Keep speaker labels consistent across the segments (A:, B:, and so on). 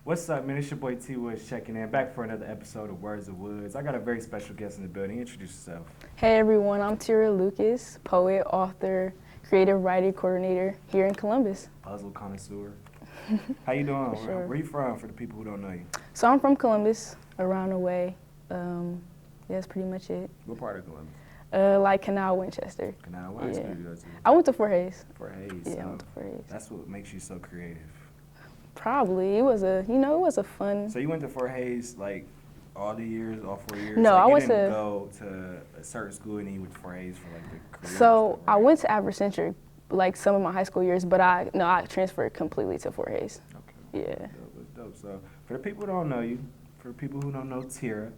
A: What's up, man? It's your boy T Woods checking in, back for another episode of Words of Woods. I got a very special guest in the building. Introduce yourself.
B: Hey everyone, I'm Tiraj Lucas, poet, author, creative writing coordinator here in Columbus.
A: Puzzle connoisseur. How you doing?
B: Sure.
A: Where you from, for the people who don't know you?
B: So I'm from Columbus, around the way. That's pretty much it.
A: What part of Columbus?
B: Like Canal, Winchester.
A: Canal. What high school you go to?
B: I went to Fort Hayes.
A: Fort Hayes.
B: Yeah,
A: So
B: I went to Fort Hayes.
A: that's what makes you so creative.
B: Probably. It was a fun.
A: So you went to Fort Hayes like all 4 years?
B: No,
A: like,
B: I
A: you
B: went
A: didn't
B: to-
A: go to a certain school and then you went to Fort Hayes for like the career
B: So
A: stuff,
B: I
A: right?
B: went to Africentric, like some of my high school years, but I transferred completely to Fort Hayes.
A: Okay.
B: Yeah.
A: Dope. So for the people who don't know you, for the people who don't know Tira,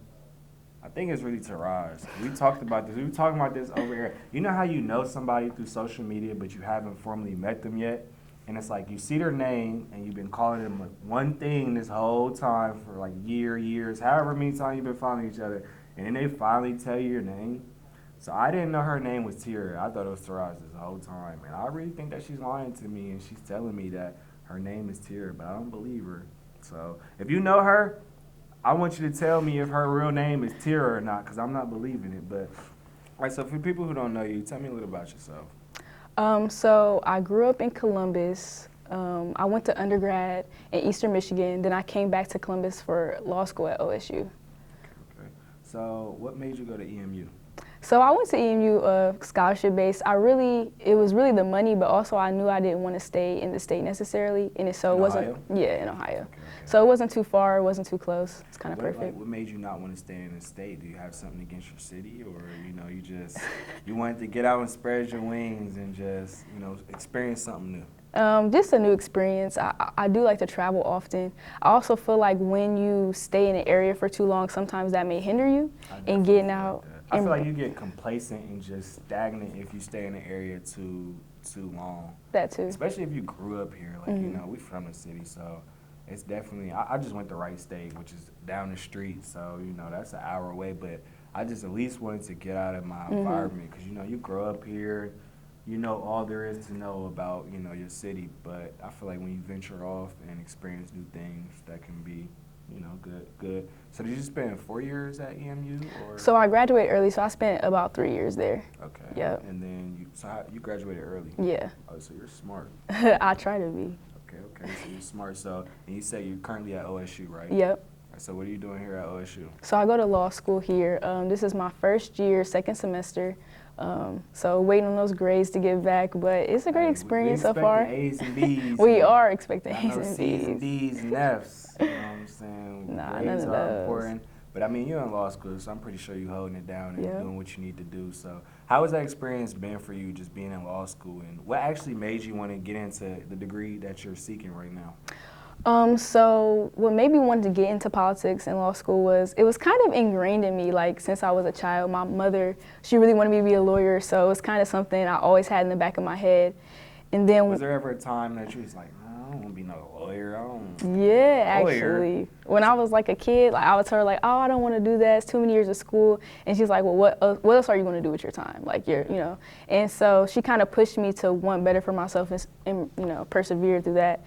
A: I think it's really Tiraj. We talked about this. We were talking about this over here. You know how you know somebody through social media, but you haven't formally met them yet? And it's like you see their name and you've been calling them like one thing this whole time for like years, however many times you've been following each other. And then they finally tell you your name. So I didn't know her name was Tira. I thought it was Tiraj this whole time. And I really think that she's lying to me and she's telling me that her name is Tira, but I don't believe her. So if you know her, I want you to tell me if her real name is Tira or not, because I'm not believing it. But, all right, so for people who don't know you, tell me a little about yourself.
B: So I grew up in Columbus. I went to undergrad in Eastern Michigan. Then I came back to Columbus for law school at OSU.
A: Okay. So what made you go to EMU?
B: So I went to EMU scholarship based. It was really the money, but also I knew I didn't want to stay in the state necessarily, and it
A: In
B: wasn't.
A: Ohio?
B: Yeah, in Ohio.
A: Okay.
B: So it wasn't too far, it wasn't too close. It's kind of perfect.
A: What made you not want to stay in the state? Do you have something against your city, or you wanted to get out and spread your wings and just experience something new?
B: Just a new experience. I do like to travel often. I also feel like when you stay in an area for too long, sometimes that may hinder you in getting out.
A: I feel like you get complacent and just stagnant if you stay in an area too long.
B: That too.
A: Especially if you grew up here, like we from the city, so it's definitely. I just went to Wright State, which is down the street, so that's an hour away. But I just at least wanted to get out of my environment because you grow up here, all there is to know about your city. But I feel like when you venture off and experience new things, that can be good. So did you spend 4 years at EMU or?
B: So I graduated early, so I spent about 3 years there.
A: Okay.
B: Yep.
A: And then you graduated early.
B: Yeah.
A: Oh, so you're smart.
B: I try to be.
A: Okay. So you're smart. So, and you say you're currently at OSU, right?
B: Yep.
A: So what are you doing here at OSU?
B: So I go to law school here. This is my first year, second semester. So waiting on those grades to get back, but it's a great experience so far.
A: A's and B's.
B: We are expecting
A: I know
B: A's and
A: C's and
B: B's.
A: D's and F's. You know what I'm saying?
B: Nah,
A: Grades
B: none of
A: are
B: those.
A: important. But I mean, you're in law school, so I'm pretty sure you're holding it down and
B: Yep.
A: doing what you need to do. So how has that experience been for you, just being in law school? And what actually made you want to get into the degree that you're seeking right now?
B: So what made me want to get into politics in law school was, it was kind of ingrained in me, like since I was a child. My mother, she really wanted me to be a lawyer, so it was kind of something I always had in the back of my head. And then
A: Was there ever a time that you was like, no, I don't want to be no lawyer, I don't.
B: yeah,
A: Lawyer.
B: actually. When I was like a kid, like I would tell her like, oh, I don't want to do that. It's too many years of school. And she's like, well, what else are you going to do with your time? Like And so she kind of pushed me to want better for myself and persevere through that.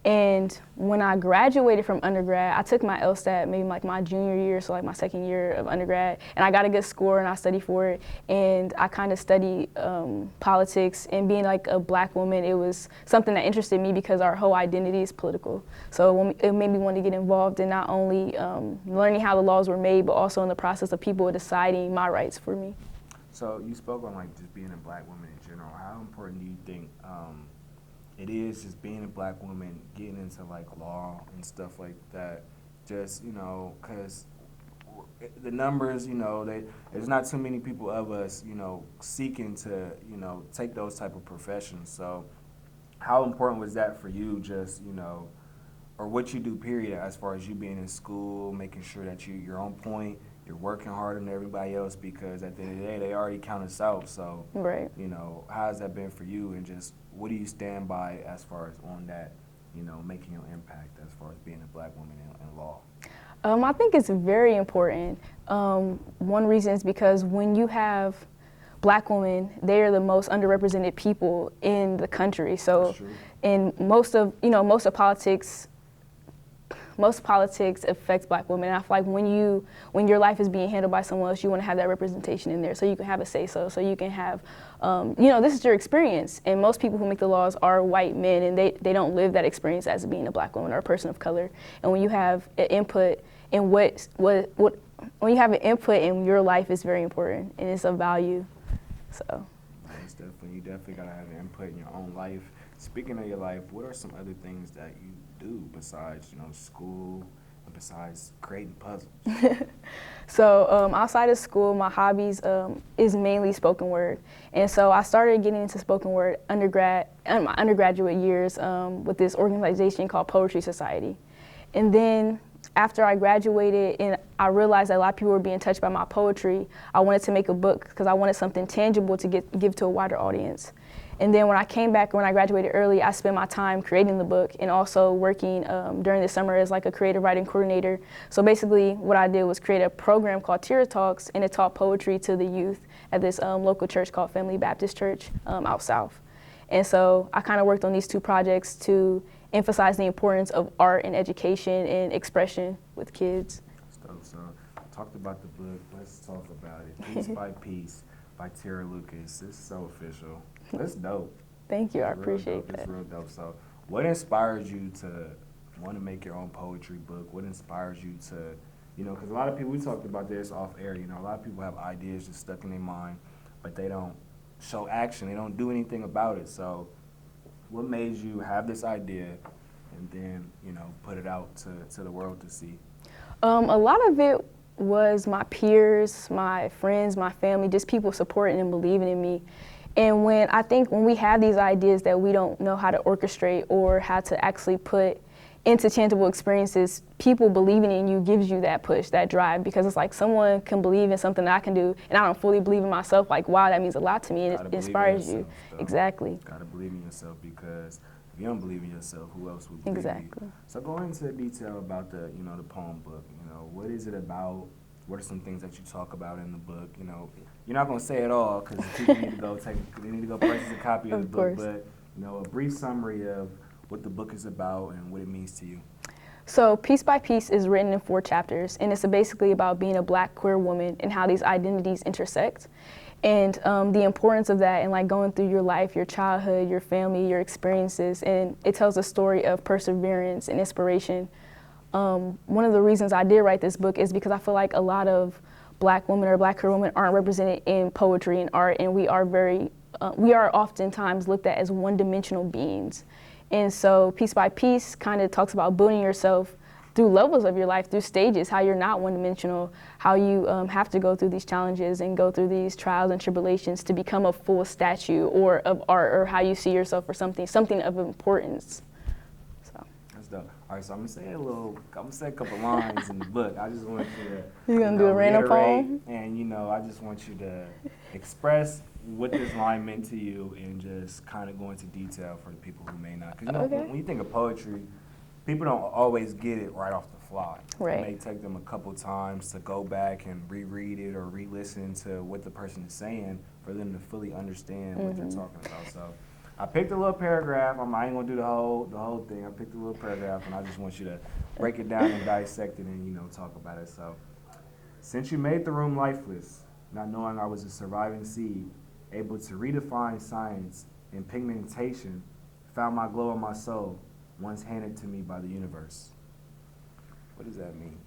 B: And when I graduated from undergrad, I took my LSAT maybe like my junior year, so like my second year of undergrad, and I got a good score and I studied for it. And I kind of studied politics, and being like a black woman, it was something that interested me because our whole identity is political. So it made me want to get involved in not only learning how the laws were made, but also in the process of people deciding my rights for me.
A: So you spoke on like just being a black woman in general. How important do you think it is just being a black woman, getting into like law and stuff like that? Just because the numbers, there's not too many people of us, seeking to, take those type of professions. So how important was that for you, just or what you do, period, as far as you being in school, making sure that you're on point, you're working harder than everybody else, because at the end of the day, they already count us out. So,
B: Right.
A: How has that been for you, and just what do you stand by as far as on that, making your impact as far as being a black woman in law?
B: I think it's very important. One reason is because when you have black women, they are the most underrepresented people in the country. So, in most of politics, most politics affects Black women. And I feel like when your life is being handled by someone else, you want to have that representation in there, so you can have a say so you can have, this is your experience. And most people who make the laws are white men, and they don't live that experience as being a Black woman or a person of color. And when you have an input in when you have an input in your life, is very important and it's of value. So.
A: You definitely gotta have input in your own life. Speaking of your life, what are some other things that you do besides, school and besides creating puzzles?
B: So outside of school, my hobbies is mainly spoken word. And so I started getting into spoken word in my undergraduate years with this organization called Poetry Society. And then after I graduated and I realized that a lot of people were being touched by my poetry, I wanted to make a book because I wanted something tangible to give to a wider audience. And then when I came back, when I graduated early, I spent my time creating the book and also working during the summer as like a creative writing coordinator. So basically what I did was create a program called Tiraj, and it taught poetry to the youth at this local church called Family Baptist Church out south. And so I kind of worked on these two projects to emphasize the importance of art and education and expression with kids.
A: So talked about the book. Let's talk about it. Piece by Piece by Tara Lucas. This is so official. That's dope.
B: Thank you. I appreciate that.
A: It's real dope. So what inspires you to want to make your own poetry book? What inspires you to, because a lot of people, we talked about this off air, a lot of people have ideas just stuck in their mind, but they don't show action. They don't do anything about it. So what made you have this idea and then, put it out to the world to see?
B: A lot of it was my peers, my friends, my family, just people supporting and believing in me. And when we have these ideas that we don't know how to orchestrate or how to actually put into tangible experiences, people believing in you gives you that push, that drive, because it's like someone can believe in something that I can do and I don't fully believe in myself. Like, wow, that means a lot to me, and it inspires you. Exactly.
A: Gotta believe in yourself, because if you don't believe in yourself, who else would believe
B: exactly.
A: in you? So go into detail about the poem book. What is it about? What are some things that you talk about in the book? You're not gonna say it all because people need to go purchase a copy of the book. But a brief summary of what the book is about and what it means to you.
B: So Piece by Piece is written in 4 chapters, and it's basically about being a Black queer woman and how these identities intersect, and the importance of that, and like going through your life, your childhood, your family, your experiences. And it tells a story of perseverance and inspiration. One of the reasons I did write this book is because I feel like a lot of Black women or Black queer women aren't represented in poetry and art, and we are oftentimes looked at as one-dimensional beings. And so Piece by Piece kind of talks about building yourself through levels of your life, through stages, how you're not one-dimensional, how you have to go through these challenges and go through these trials and tribulations to become a full statue or of art, or how you see yourself for something of importance. So.
A: That's dope. All right, so I'm gonna say a couple lines in the book. I just want you to.
B: You're gonna do a random poem?
A: And I just want you to express what this line meant to you and just kind of go into detail for the people who may not. Because when you think of poetry, people don't always get it right off the fly.
B: Right.
A: It may take them a couple times to go back and reread it or re-listen to what the person is saying for them to fully understand what they're talking about. So I picked a little paragraph. I ain't gonna do the whole thing. I picked a little paragraph, and I just want you to break it down and dissect it and talk about it. So, since you made the room lifeless, not knowing I was a surviving seed, able to redefine science and pigmentation, found my glow in my soul, once handed to me by the universe. What does that mean?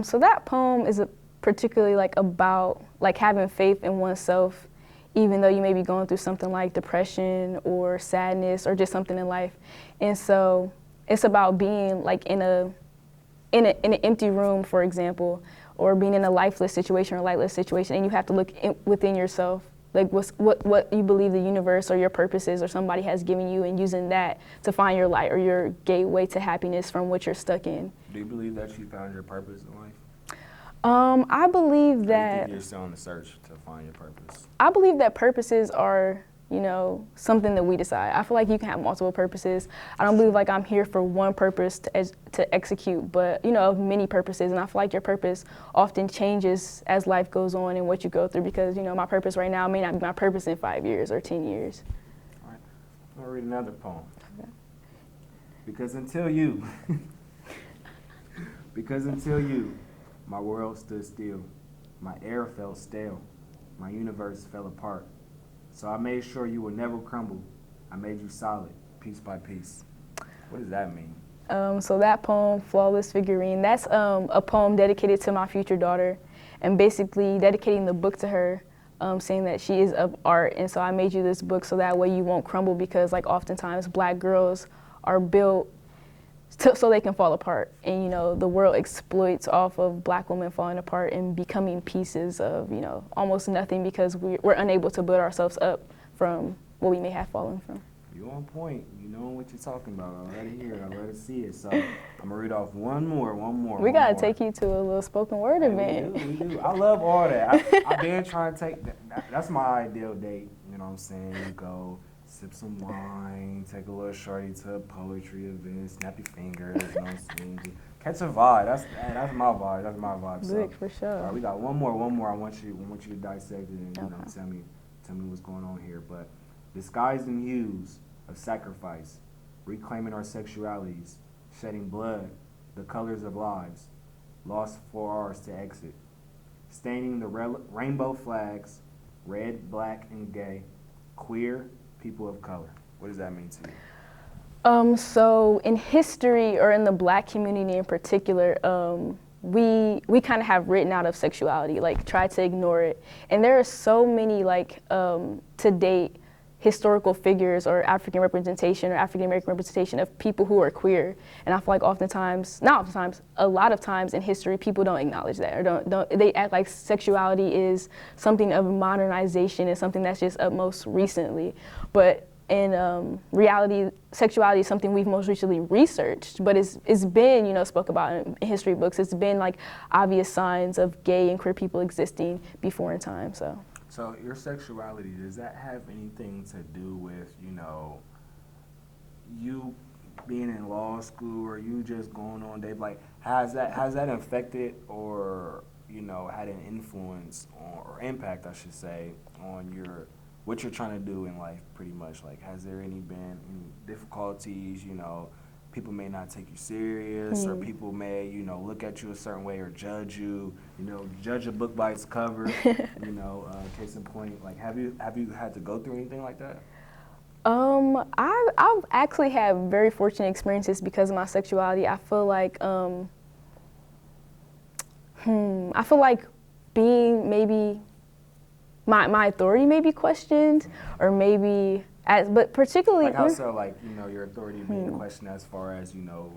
B: So that poem is particularly about having faith in oneself, even though you may be going through something like depression or sadness or just something in life. And so it's about being in an empty room, for example, or being in a lifeless situation or lightless situation, and you have to look within yourself, what you believe the universe or your purpose is or somebody has given you, and using that to find your light or your gateway to happiness from what you're stuck in.
A: Do you believe that you found your purpose in life?
B: I believe
A: Or
B: that.
A: you think you're still on the search to find your purpose?
B: I believe that purposes are, something that we decide. I feel like you can have multiple purposes. I don't believe I'm here for one purpose to execute, but, of many purposes. And I feel like your purpose often changes as life goes on and what you go through, because, my purpose right now may not be my purpose in 5 years or 10 years.
A: All right, I'm gonna read another poem. Okay. Because until you Because until you, my world stood still. My air felt stale. My universe fell apart. So I made sure you would never crumble. I made you solid, piece by piece. What does that mean?
B: So that poem, Flawless Figurine, that's a poem dedicated to my future daughter, and basically dedicating the book to her, saying that she is of art, and so I made you this book so that way you won't crumble, because like oftentimes black girls are built so they can fall apart, and you know the world exploits off of black women falling apart and becoming pieces of, you know, almost nothing, because we're unable to build ourselves up from what we may have fallen from.
A: You on point. You know what you're talking about. I let it hear it. I let it see it. So I'm gonna read off one more.
B: We gotta take you to a little spoken word event.
A: We do. I love all that. I've been trying to take that's my ideal date. You know what I'm saying? You go sip some wine, take a little shorty to a poetry event, snap your fingers. You know what I'm saying? Catch a vibe. That's my vibe. That's my vibe.
B: Good, for sure.
A: All right, we got one more. I want you to dissect it and you know tell me what's going on here. But disguised in hues of sacrifice, reclaiming our sexualities, shedding blood, the colors of lives, lost 4 hours to exit, staining the rainbow flags, red, black, and gay, queer, people of color. What does that mean to you?
B: So in history, or in the black community in particular, we kind of have written out of sexuality, like try to ignore it. And there are so many like to date historical figures or African representation or African American representation of people who are queer. And I feel like a lot of times in history, people don't acknowledge that, or don't they act like sexuality is something of modernization and something that's just up most recently. But in reality, sexuality is something we've most recently researched, but it's been, you know, spoke about in history books. It's been like obvious signs of gay and queer people existing before in time, so.
A: So your sexuality, does that have anything to do with, you know, you being in law school, or you just going on day, like has that affected or, you know, had an influence or impact, I should say, on what you're trying to do in life, pretty much? Like, has there been any difficulties, you know, people may not take you serious, or people may, you know, look at you a certain way or judge you, you know, judge a book by its cover, you know, case in point, like, have you had to go through anything like that?
B: I've actually had very fortunate experiences because of my sexuality. I feel like, being maybe, my authority may be questioned, or maybe, but particularly,
A: like how so, like, you know, your authority being questioned as far as, you know,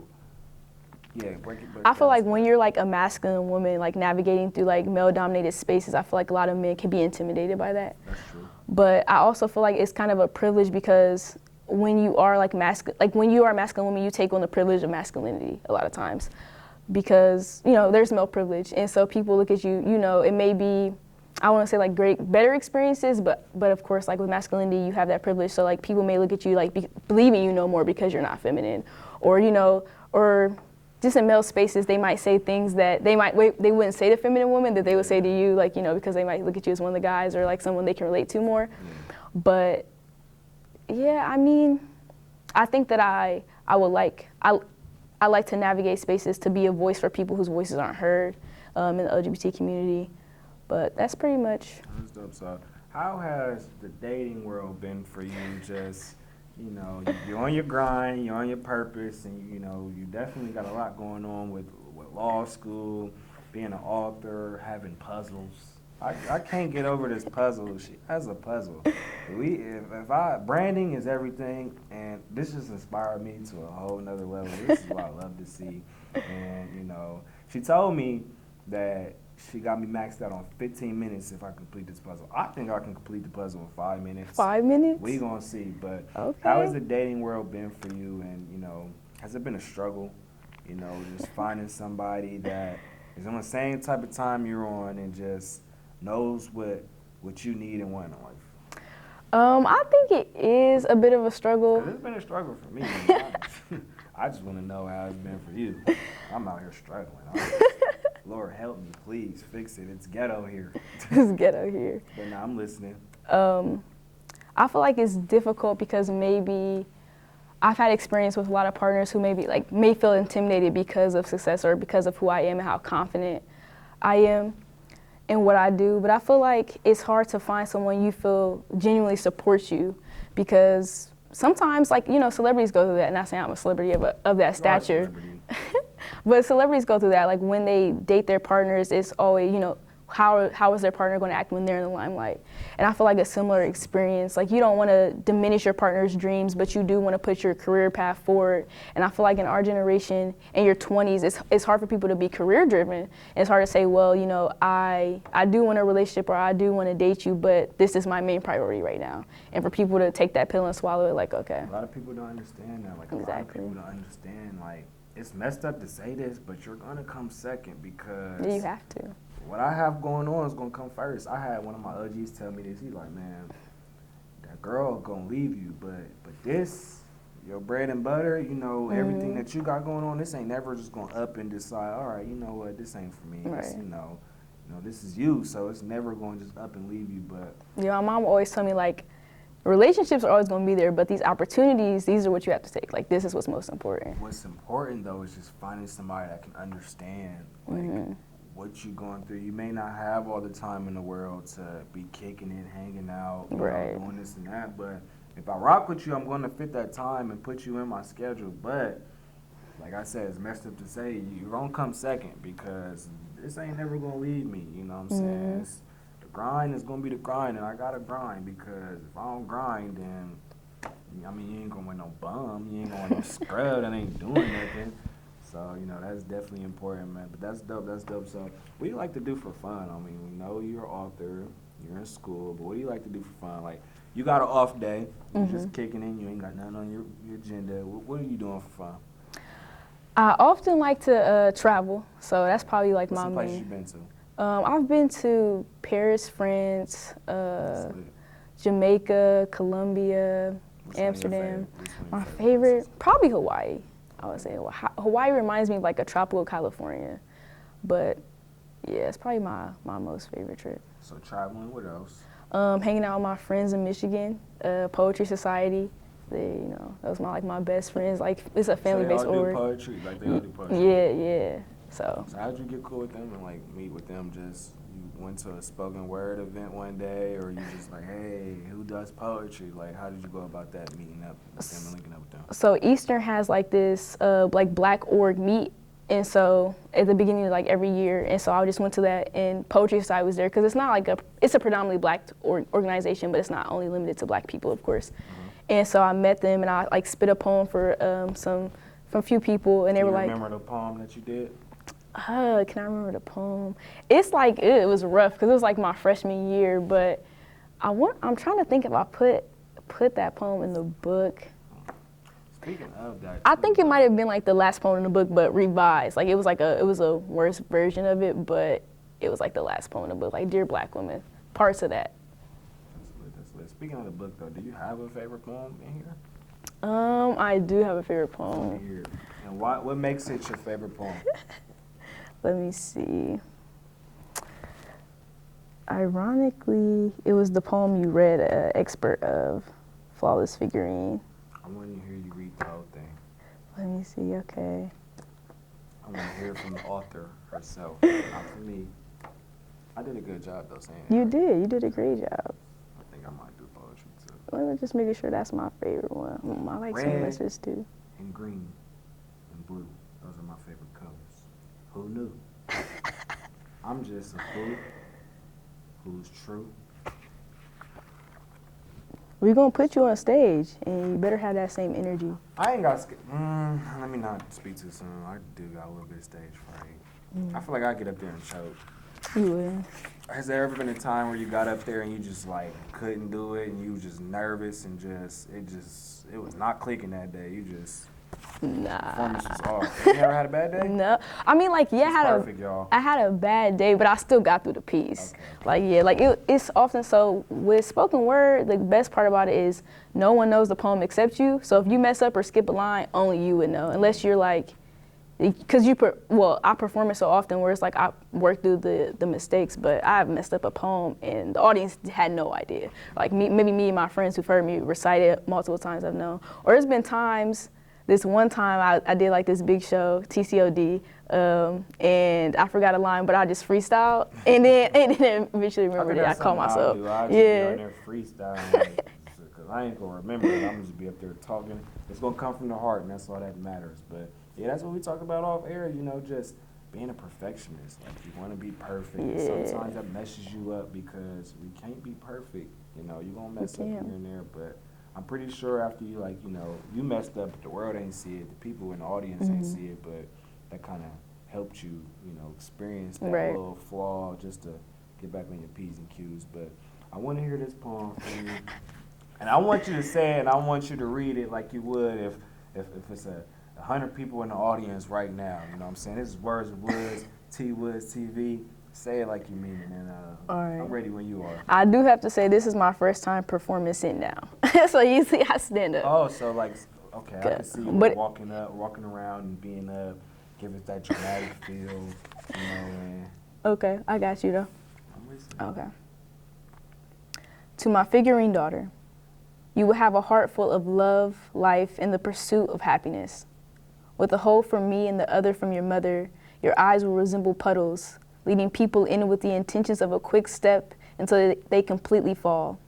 A: break
B: I feel like when you're like a masculine woman, like navigating through like male-dominated spaces, I feel like a lot of men can be intimidated by that.
A: That's true.
B: But I also feel like it's kind of a privilege, because when you are like when you are a masculine woman, you take on the privilege of masculinity a lot of times, because, you know, there's male privilege, and so people look at you, you know, it may be, I want to say like better experiences, but of course, like with masculinity, you have that privilege. So like people may look at you like believing you know more because you're not feminine, or, you know, or just in male spaces, they might say things that they wouldn't say to feminine women that they would say to you, like, you know, because they might look at you as one of the guys or like someone they can relate to more. But yeah, I mean, I think that I like to navigate spaces to be a voice for people whose voices aren't heard in the LGBT community. But that's pretty much.
A: That's dope. So how has the dating world been for you? Just, you know, you're on your grind, you're on your purpose, and, you know, you definitely got a lot going on with law school, being an author, having puzzles. I can't get over this puzzle. She has a puzzle. Branding is everything, and this just inspired me to a whole nother level. This is what I love to see. And, you know, she told me that she got me maxed out on 15 minutes if I complete this puzzle. I think I can complete the puzzle in 5 minutes.
B: 5 minutes?
A: We gonna see. But
B: okay.
A: How has the dating world been for you? And, you know, has it been a struggle? You know, just finding somebody that is on the same type of time you're on and just knows what you need and want in life?
B: I think it is a bit of a struggle.
A: It's been a struggle for me. I just want to know how it's been for you. I'm out here struggling. Lord help me, please fix it. It's ghetto here.
B: It's ghetto here.
A: But now I'm listening.
B: I feel like it's difficult because maybe I've had experience with a lot of partners who maybe like may feel intimidated because of success or because of who I am and how confident I am in what I do. But I feel like it's hard to find someone you feel genuinely supports you, because sometimes, like, you know, celebrities go through that. Not saying I'm a celebrity of that stature, but celebrities go through that. Like when they date their partners, it's always, you know, how is their partner going to act when they're in the limelight? And I feel like a similar experience. Like, you don't want to diminish your partner's dreams, but you do want to put your career path forward. And I feel like in our generation, in your 20s, it's hard for people to be career driven. It's hard to say, well, you know, I do want a relationship or I do want to date you, but this is my main priority right now. And for people to take that pill and swallow it, like, okay.
A: A lot of people don't understand that. Like, a lot of people don't understand, like, it's messed up to say this, but you're going to come second because...
B: Yeah, you have to.
A: What I have going on is going to come first. I had one of my OGs tell me this. He's like, man, that girl going to leave you, but this, your bread and butter, you know, everything that you got going on, this ain't never just going to up and decide, all right, you know what, this ain't for me.
B: Right.
A: This, you know, this is you, so it's never going to just up and leave you. But
B: yeah, my mom always told me, like, relationships are always going to be there, but these opportunities, these are what you have to take. Like, this is what's most important.
A: What's important, though, is just finding somebody that can understand, like, what you're going through. You may not have all the time in the world to be kicking it, hanging out,
B: right,
A: doing this and that, but if I rock with you, I'm going to fit that time and put you in my schedule. But like I said, it's messed up to say you're going to come second because this ain't never going to leave me, you know what I'm saying? The grind is going to be the grind, and I got to grind, because if I don't grind, then, I mean, you ain't going to win no bum, you ain't going to win no scrub that ain't doing nothing. So, you know, that's definitely important, man. But that's dope, that's dope. So, what do you like to do for fun? I mean, we know you're an author, you're in school, but what do you like to do for fun? Like, you got an off day, you're just kicking in, you ain't got nothing on your agenda. What are you doing for fun?
B: I often like to travel, so that's probably like my main.
A: What's the place you've been to?
B: I've been to Paris, France, Jamaica, Colombia, Amsterdam. My favorite, probably Hawaii. I would say Hawaii reminds me of like a tropical California, but yeah, it's probably my most favorite trip.
A: So traveling, what else?
B: Hanging out with my friends in Michigan, Poetry Society. They, you know, those my best friends. Like, it's a family-based org.
A: So they all do poetry, like they all do poetry.
B: Yeah. So
A: how'd you get cool with them and like meet with them? Just you went to a spoken word event one day, or you just like, hey, who does poetry? Like, how did you go about that, meeting up with them and linking up with them? So
B: Eastern has like this like black org meet, and so at the beginning of like every year, and so I just went to that, and Poetry Society was there because it's not like it's a predominantly black organization, but it's not only limited to black people, of course. And so I met them, and I like spit a poem for from a few people, and they were like.
A: Do you remember the poem that you did?
B: Can I remember the poem? It's like, it was rough because it was like my freshman year, but I'm trying to think if I put that poem in the book.
A: Speaking of that,
B: I think it might have been like the last poem in the book, but revised. Like, it was a worse version of it, but it was like the last poem in the book, like Dear Black Women, parts of that.
A: That's lit. Speaking of the book, though, do you have a favorite poem in here?
B: I do have a favorite poem.
A: Here. And what makes it your favorite poem?
B: Let me see. Ironically, it was the poem you read, Expert of, Flawless Figurine.
A: I want to hear you read the whole thing.
B: Let me see, okay.
A: I want to hear from the author herself, not from me. I did a good job, though, saying it.
B: You did a great job.
A: I think I might do poetry, too.
B: Let me just make sure that's my favorite one. I like some messages, too.
A: And green and blue, those are my favorite colors. Who knew? I'm just a fool who's true.
B: We're going to put you on stage, and you better have that same energy.
A: I ain't got let me not speak too soon. I do got a little bit of stage fright. I feel like I get up there and choke.
B: You would.
A: Has there ever been a time where you got up there and you just like couldn't do it, and you was just nervous and it was not clicking that day? You just...
B: Nah.
A: Performance was off. You ever had a bad day?
B: No. I mean, like, yeah, I had a bad day, but I still got through the piece. Okay. Like, yeah, like it's often so with spoken word, the best part about it is no one knows the poem except you. So if you mess up or skip a line, only you would know, unless you're like because I perform it so often where it's like I work through the mistakes, but I've messed up a poem and the audience had no idea. Like maybe me and my friends who've heard me recite it multiple times I've known. Or there's been times, this one time I did like this big show, TCOD, and I forgot a line, but I just freestyled, and then eventually remembered it. I called myself.
A: I just be on there freestyling, because I ain't gonna remember it. I'm just be up there talking. It's gonna come from the heart, and that's all that matters. But yeah, that's what we talk about off air. You know, just being a perfectionist. Like you want to be perfect.
B: Yeah.
A: Sometimes that messes you up because we can't be perfect. You know, you're gonna mess up here and there, but I'm pretty sure after you, like, you know, you messed up, but the world ain't see it, the people in the audience ain't see it, but that kind of helped you, you know, experience that little flaw just to get back on your P's and Q's. But I want to hear this poem from you, and I want you to say it, and I want you to read it like you would if it's 100 people in the audience right now. You know what I'm saying? This is Words of Woods, T Woods TV. Say it like you mean it, and I'm ready when you are.
B: I do have to say this is my first time performing sitting down. So usually I stand up.
A: Oh, so like, okay, I can see you walking around and being up, give it that dramatic feel, you know. And
B: okay, I got you though.
A: I'm listening.
B: Okay. To my figurine daughter, you will have a heart full of love, life, and the pursuit of happiness. With a hole from me and the other from your mother, your eyes will resemble puddles, leading people in with the intentions of a quick step until they completely fall.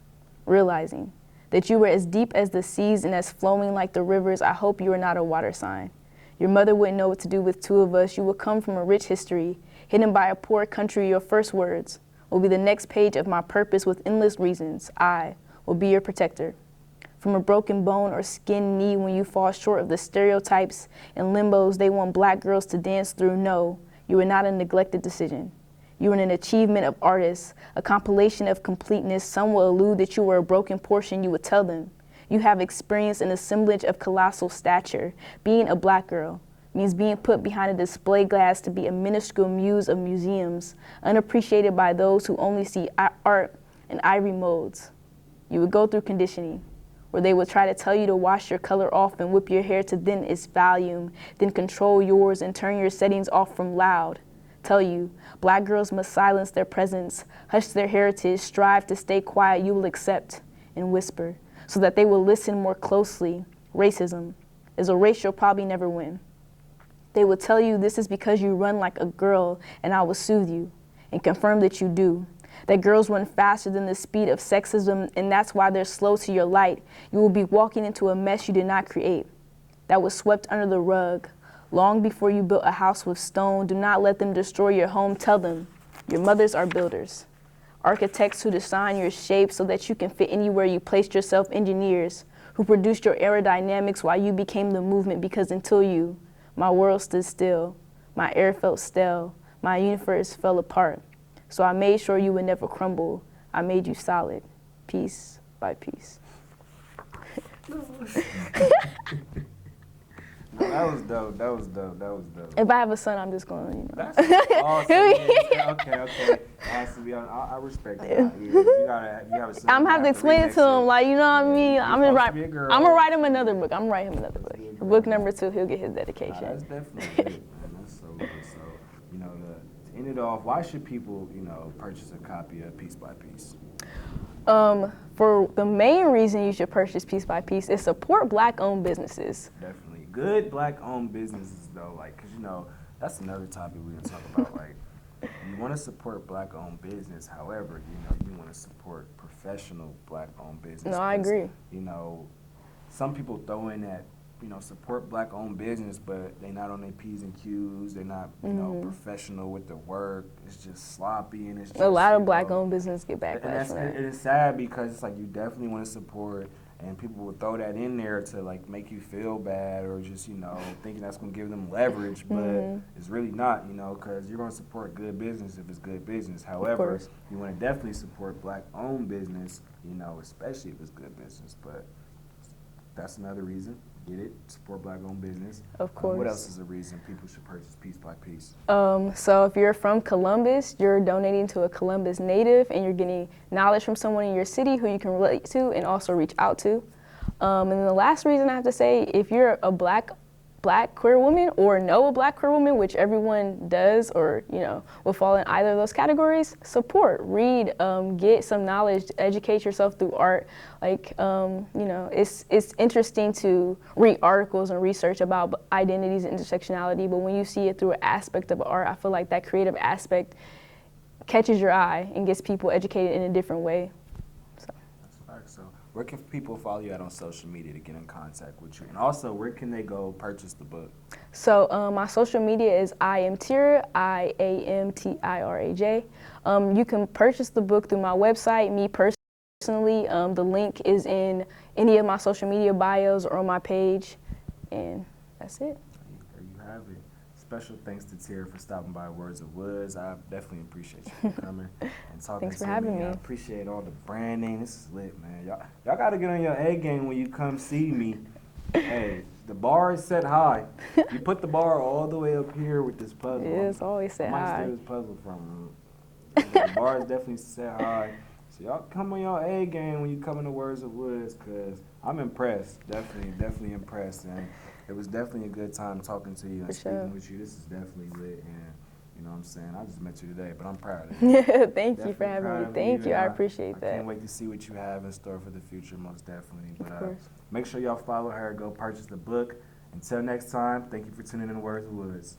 B: Realizing that you were as deep as the seas and as flowing like the rivers, I hope you are not a water sign. Your mother wouldn't know what to do with two of us. You will come from a rich history, hidden by a poor country. Your first words will be the next page of my purpose with endless reasons. I will be your protector. From a broken bone or skinned knee when you fall short of the stereotypes and limbos they want black girls to dance through, no, you are not a neglected decision. You are an achievement of artists, a compilation of completeness. Some will allude that you were a broken portion. You would tell them. You have experienced an assemblage of colossal stature. Being a black girl means being put behind a display glass to be a minuscule muse of museums, unappreciated by those who only see art in ivory molds. You would go through conditioning, where they would try to tell you to wash your color off and whip your hair to thin its volume, then control yours and turn your settings off from loud. Tell you, black girls must silence their presence, hush their heritage, strive to stay quiet, you will accept and whisper, so that they will listen more closely. Racism is a race you'll probably never win. They will tell you this is because you run like a girl, and I will soothe you and confirm that you do. That girls run faster than the speed of sexism, and that's why they're slow to your light. You will be walking into a mess you did not create, that was swept under the rug. Long before you built a house with stone, do not let them destroy your home. Tell them your mothers are builders, architects who design your shape so that you can fit anywhere you placed yourself, engineers who produced your aerodynamics while you became the movement, because until you, my world stood still, my air felt stale, my universe fell apart. So I made sure you would never crumble. I made you solid, piece by piece.
A: No, that was dope. That was dope.
B: If I have a son, I'm just going to, you know.
A: That's awesome. Okay. It has to be. I respect that. Yeah, you have a son.
B: I'm gonna have to explain it to him, like, you know what I mean. I'm gonna write him another book. I'm gonna write him another book. Book number 2, he'll get his dedication.
A: That's definitely good, man. That's so good. So, you know, to end it off, why should people, you know, purchase a copy of Piece by Piece?
B: For the main reason you should purchase Piece by Piece is support black-owned businesses.
A: Definitely. Good black-owned businesses, though, like, because, you know, that's another topic we're going to talk about. Like, you want to support black-owned business. However, you know, you want to support professional black-owned business.
B: No, I agree.
A: You know, some people throw in that, you know, support black-owned business, but they're not on their P's and Q's. They're not, you know, professional with the work. It's just sloppy, and it's just,
B: a lot of black-owned business get backlash from that.
A: And it's sad because it's like you definitely want to support. And people will throw that in there to, like, make you feel bad or just, you know, thinking that's going to give them leverage. But it's really not, you know, because you're going to support good business if it's good business. However, you want to definitely support black-owned business, you know, especially if it's good business. But that's another reason. Get it? Support black-owned business.
B: Of course.
A: What else is a reason people should purchase Piece by Piece?
B: So if you're from Columbus, you're donating to a Columbus native, and you're getting knowledge from someone in your city who you can relate to and also reach out to. And then the last reason I have to say, if you're a black black queer woman or know a black queer woman, which everyone does, or will fall in either of those categories, support, read, get some knowledge, educate yourself through art. Like it's interesting to read articles and research about identities and intersectionality, but when you see it through an aspect of art, I feel like that creative aspect catches your eye and gets people educated in a different way.
A: That's facts. So where can people follow you at on social media to get in contact with you? And also, where can they go purchase the book?
B: So my social media is I am Tiraj, IAMTIRAJ. You can purchase the book through my website. Me personally, the link is in any of my social media bios or on my page, and that's it.
A: There you have it. Special thanks to Tiraj for stopping by Words of Woods. I definitely appreciate you for coming and talking
B: Thanks for
A: to
B: having me.
A: I appreciate all the branding. This is lit, man. Y'all got to get on your A game when you come see me. Hey, the bar is set high. You put the bar all the way up here with this puzzle.
B: It's always set
A: I might
B: high.
A: steal this puzzle from the bar is definitely set high. So y'all come on your A game when you come into Words of Woods, because I'm impressed. Definitely impressed. And it was definitely a good time talking to you and speaking with you. This is definitely lit, and you know what I'm saying? I just met you today, but I'm proud of you.
B: Thank you for having me. Thank you. I appreciate that.
A: I can't wait to see what you have in store for the future, most definitely. But
B: of course.
A: Make sure y'all follow her. Go purchase the book. Until next time, thank you for tuning in to Words of Woods.